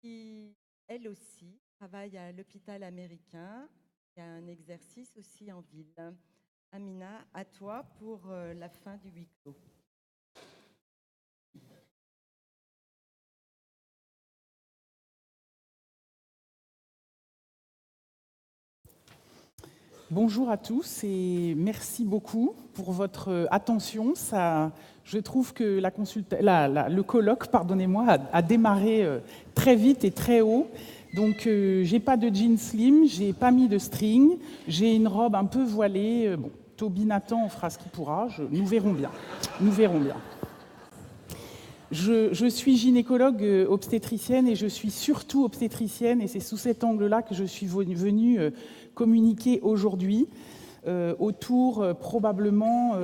qui, elle aussi, travaille à l'hôpital américain et a un exercice aussi en ville. Amina, à toi pour la fin du huis clos. Bonjour à tous et merci beaucoup pour votre attention. Je trouve que le colloque, pardonnez-moi, a démarré très vite et très haut. Donc, j'ai pas de jean slim, j'ai pas mis de string, j'ai une robe un peu voilée. Bon, Toby Nathan fera ce qu'il pourra. Nous verrons bien. Nous verrons bien. Je suis gynécologue obstétricienne et je suis surtout obstétricienne, et c'est sous cet angle-là que je suis venue communiquer aujourd'hui autour probablement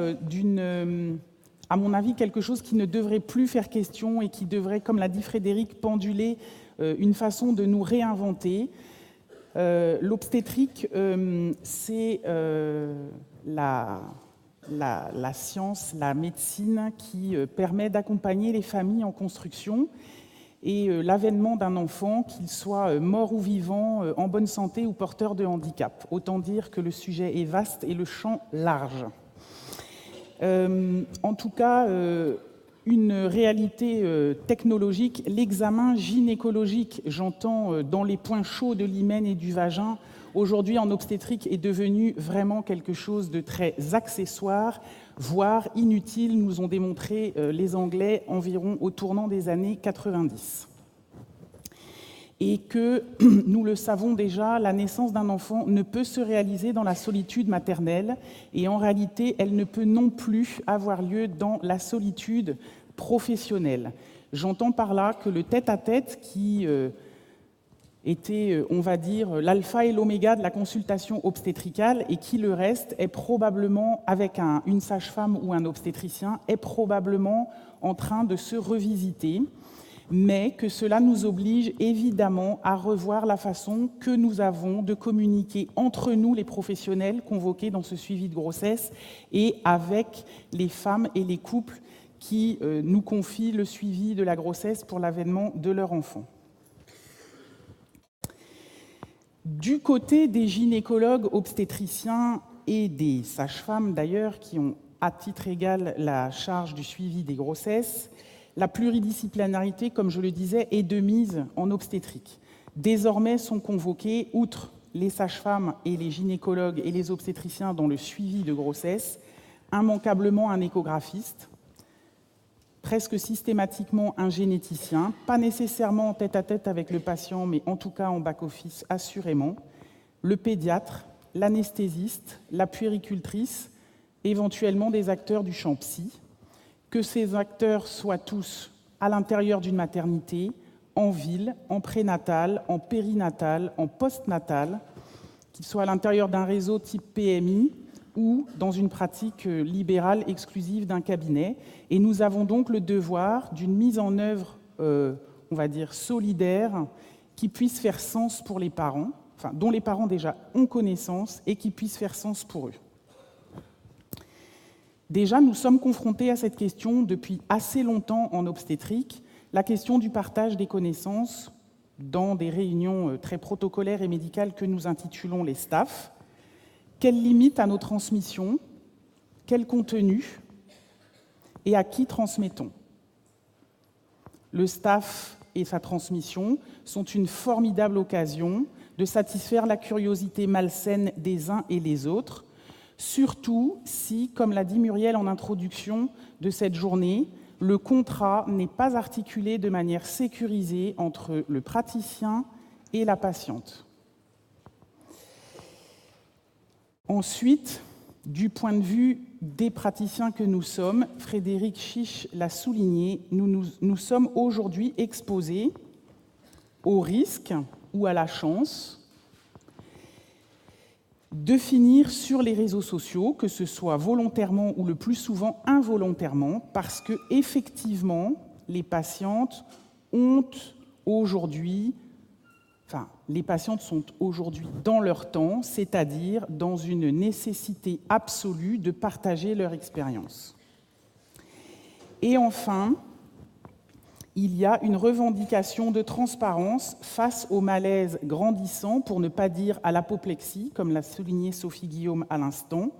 à mon avis, quelque chose qui ne devrait plus faire question et qui devrait, comme l'a dit Frédéric, penduler une façon de nous réinventer. L'obstétrique, c'est la science, la médecine qui permet d'accompagner les familles en construction et l'avènement d'un enfant, qu'il soit mort ou vivant, en bonne santé ou porteur de handicap. Autant dire que le sujet est vaste et le champ large. En tout cas, une réalité technologique, l'examen gynécologique, j'entends dans les points chauds de l'hymen et du vagin, aujourd'hui en obstétrique est devenu vraiment quelque chose de très accessoire, voire inutile, nous ont démontré les Anglais environ au tournant des années 90. Et que, nous le savons déjà, la naissance d'un enfant ne peut se réaliser dans la solitude maternelle, et en réalité, elle ne peut non plus avoir lieu dans la solitude professionnelle. J'entends par là que le tête-à-tête qui était, on va dire, l'alpha et l'oméga de la consultation obstétricale, et qui le reste est probablement, avec une sage-femme ou un obstétricien, est probablement en train de se revisiter, mais que cela nous oblige évidemment à revoir la façon que nous avons de communiquer entre nous, les professionnels convoqués dans ce suivi de grossesse, et avec les femmes et les couples qui nous confient le suivi de la grossesse pour l'avènement de leur enfant. Du côté des gynécologues obstétriciens et des sages-femmes d'ailleurs, qui ont à titre égal la charge du suivi des grossesses, la pluridisciplinarité, comme je le disais, est de mise en obstétrique. Désormais sont convoqués, outre les sages-femmes et les gynécologues et les obstétriciens dans le suivi de grossesse, immanquablement un échographiste, presque systématiquement un généticien, pas nécessairement en tête-à-tête avec le patient, mais en tout cas en back-office assurément, le pédiatre, l'anesthésiste, la puéricultrice, éventuellement des acteurs du champ psy, que ces acteurs soient tous à l'intérieur d'une maternité, en ville, en prénatal, en périnatal, en postnatal, qu'ils soient à l'intérieur d'un réseau type PMI, ou dans une pratique libérale exclusive d'un cabinet. Et nous avons donc le devoir d'une mise en œuvre, on va dire, solidaire, qui puisse faire sens pour les parents, enfin, dont les parents déjà ont connaissance, et qui puisse faire sens pour eux. Déjà, nous sommes confrontés à cette question depuis assez longtemps en obstétrique, la question du partage des connaissances dans des réunions très protocolaires et médicales que nous intitulons les staffs. Quelles limites à nos transmissions? Quel contenu? Et à qui transmettons? Le staff et sa transmission sont une formidable occasion de satisfaire la curiosité malsaine des uns et des autres, surtout si, comme l'a dit Muriel en introduction de cette journée, le contrat n'est pas articulé de manière sécurisée entre le praticien et la patiente. Ensuite, du point de vue des praticiens que nous sommes, Frédéric Chiche l'a souligné, nous sommes aujourd'hui exposés au risque ou à la chance de finir sur les réseaux sociaux, que ce soit volontairement ou le plus souvent involontairement, parce que effectivement, les patientes ont aujourd'hui, les patientes sont aujourd'hui dans leur temps, c'est-à-dire dans une nécessité absolue de partager leur expérience. Et enfin, il y a une revendication de transparence face au malaise grandissant, pour ne pas dire à l'apoplexie, comme l'a souligné Sophie Guillaume à l'instant,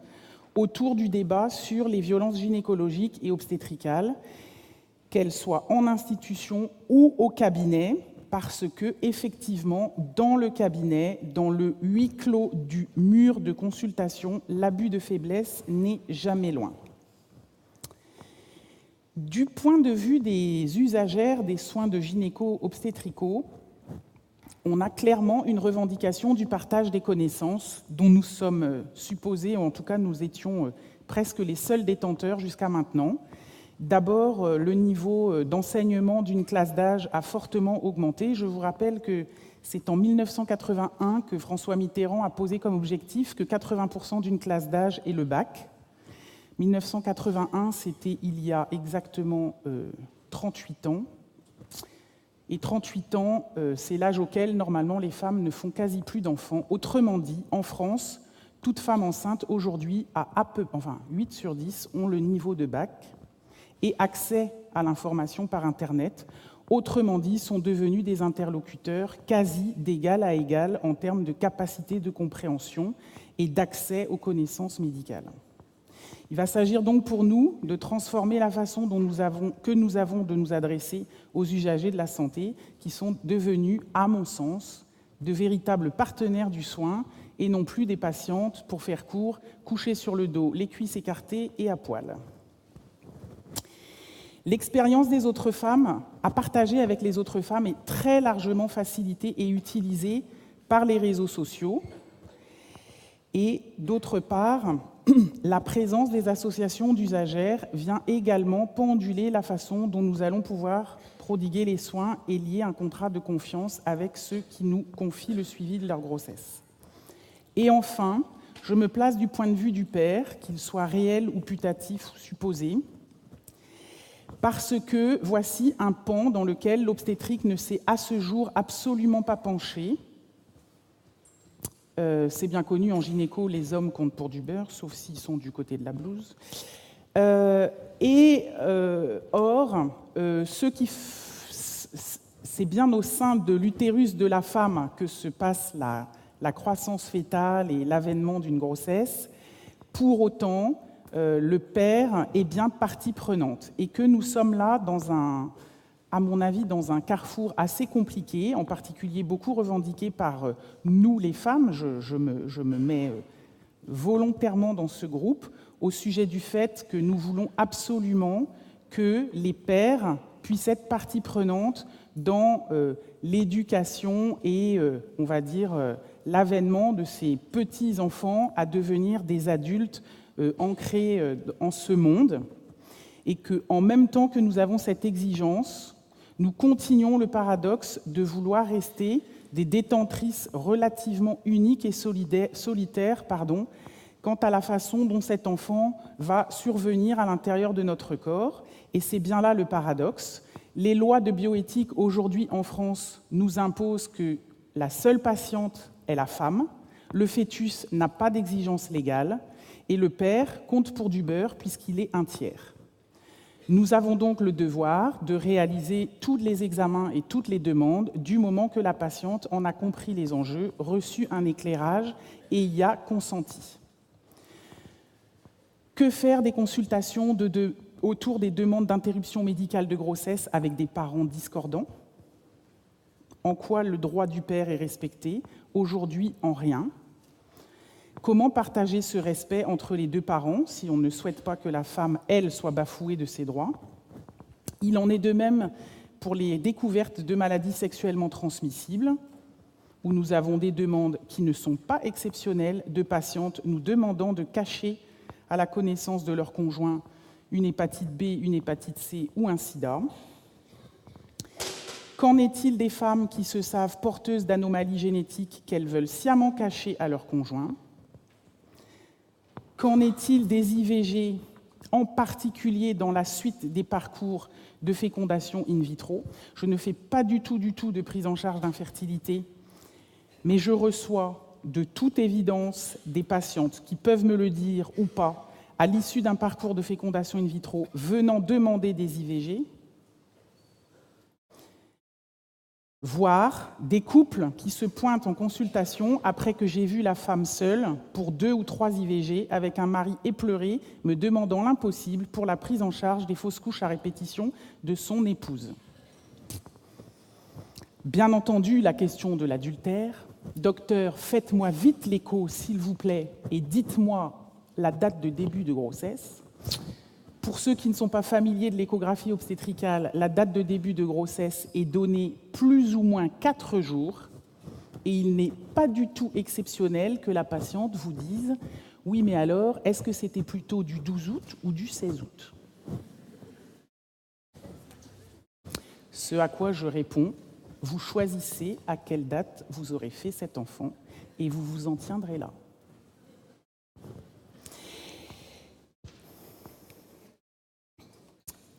autour du débat sur les violences gynécologiques et obstétricales, qu'elles soient en institution ou au cabinet, parce que, effectivement, dans le cabinet, dans le huis clos du mur de consultation, l'abus de faiblesse n'est jamais loin. Du point de vue des usagères des soins de gynéco-obstétricaux, on a clairement une revendication du partage des connaissances dont nous sommes supposés, ou en tout cas nous étions presque les seuls détenteurs jusqu'à maintenant. D'abord, le niveau d'enseignement d'une classe d'âge a fortement augmenté. Je vous rappelle que c'est en 1981 que François Mitterrand a posé comme objectif que 80% d'une classe d'âge ait le bac. 1981, c'était il y a exactement 38 ans. Et 38 ans, c'est l'âge auquel, normalement, les femmes ne font quasi plus d'enfants. Autrement dit, en France, toute femme enceinte, aujourd'hui, 8 sur 10 ont le niveau de bac et accès à l'information par Internet. Autrement dit, sont devenus des interlocuteurs quasi d'égal à égal en termes de capacité de compréhension et d'accès aux connaissances médicales. Il va s'agir donc pour nous de transformer la façon que nous avons de nous adresser aux usagers de la santé, qui sont devenus, à mon sens, de véritables partenaires du soin et non plus des patientes, pour faire court, couchées sur le dos, les cuisses écartées et à poil. L'expérience des autres femmes à partager avec les autres femmes est très largement facilitée et utilisée par les réseaux sociaux. Et d'autre part, la présence des associations d'usagères vient également penduler la façon dont nous allons pouvoir prodiguer les soins et lier un contrat de confiance avec ceux qui nous confient le suivi de leur grossesse. Et enfin, je me place du point de vue du père, qu'il soit réel ou putatif ou supposé, parce que voici un pan dans lequel l'obstétrique ne s'est à ce jour absolument pas penché. C'est bien connu, en gynéco, les hommes comptent pour du beurre, sauf s'ils sont du côté de la blouse. Or, c'est bien au sein de l'utérus de la femme que se passe la croissance fœtale et l'avènement d'une grossesse. Pour autant, le père est bien partie prenante et que nous sommes là à mon avis, dans un carrefour assez compliqué, en particulier beaucoup revendiqué par nous, les femmes. Je me mets volontairement dans ce groupe, au sujet du fait que nous voulons absolument que les pères puissent être partie prenante dans l'éducation et, on va dire, l'avènement de ces petits-enfants à devenir des adultes ancrés en ce monde. Et qu'en même temps que nous avons cette exigence, nous continuons le paradoxe de vouloir rester des détentrices relativement uniques et solitaires quant à la façon dont cet enfant va survenir à l'intérieur de notre corps. Et c'est bien là le paradoxe. Les lois de bioéthique aujourd'hui en France nous imposent que la seule patiente est la femme, le fœtus n'a pas d'exigence légale et le père compte pour du beurre puisqu'il est un tiers. Nous avons donc le devoir de réaliser tous les examens et toutes les demandes du moment que la patiente en a compris les enjeux, reçu un éclairage et y a consenti. Que faire des consultations autour des demandes d'interruption médicale de grossesse avec des parents discordants? En quoi le droit du père est respecté? Aujourd'hui, en rien. Comment partager ce respect entre les deux parents si on ne souhaite pas que la femme, elle, soit bafouée de ses droits? Il en est de même pour les découvertes de maladies sexuellement transmissibles, où nous avons des demandes qui ne sont pas exceptionnelles de patientes nous demandant de cacher à la connaissance de leur conjoint une hépatite B, une hépatite C ou un sida. Qu'en est-il des femmes qui se savent porteuses d'anomalies génétiques qu'elles veulent sciemment cacher à leur conjoint? Qu'en est-il des IVG, en particulier dans la suite des parcours de fécondation in vitro? Je ne fais pas du tout de prise en charge d'infertilité, mais je reçois de toute évidence des patientes qui peuvent me le dire ou pas, à l'issue d'un parcours de fécondation in vitro, venant demander des IVG. voire des couples qui se pointent en consultation après que j'ai vu la femme seule pour 2 ou 3 IVG avec un mari éploré me demandant l'impossible pour la prise en charge des fausses couches à répétition de son épouse. Bien entendu, la question de l'adultère. Docteur, faites-moi vite l'écho, s'il vous plaît, et dites-moi la date de début de grossesse. Pour ceux qui ne sont pas familiers de l'échographie obstétricale, la date de début de grossesse est donnée plus ou moins 4 jours, et il n'est pas du tout exceptionnel que la patiente vous dise « Oui, mais alors, est-ce que c'était plutôt du 12 août ou du 16 août ?» Ce à quoi je réponds: vous choisissez à quelle date vous aurez fait cet enfant et vous vous en tiendrez là.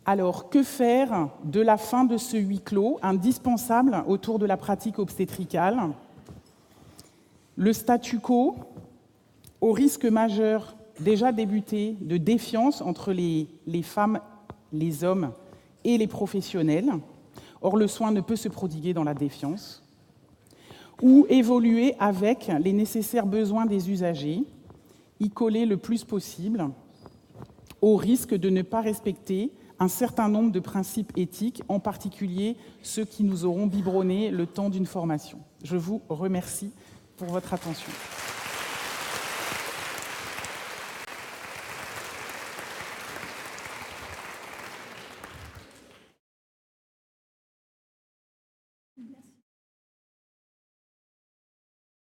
Alors, que faire de la fin de ce huis clos indispensable autour de la pratique obstétricale? Le statu quo, au risque majeur déjà débuté de défiance entre les femmes, les hommes et les professionnels. Or, le soin ne peut se prodiguer dans la défiance. Ou évoluer avec les nécessaires besoins des usagers, y coller le plus possible, au risque de ne pas respecter un certain nombre de principes éthiques, en particulier ceux qui nous auront biberonnés le temps d'une formation. Je vous remercie pour votre attention.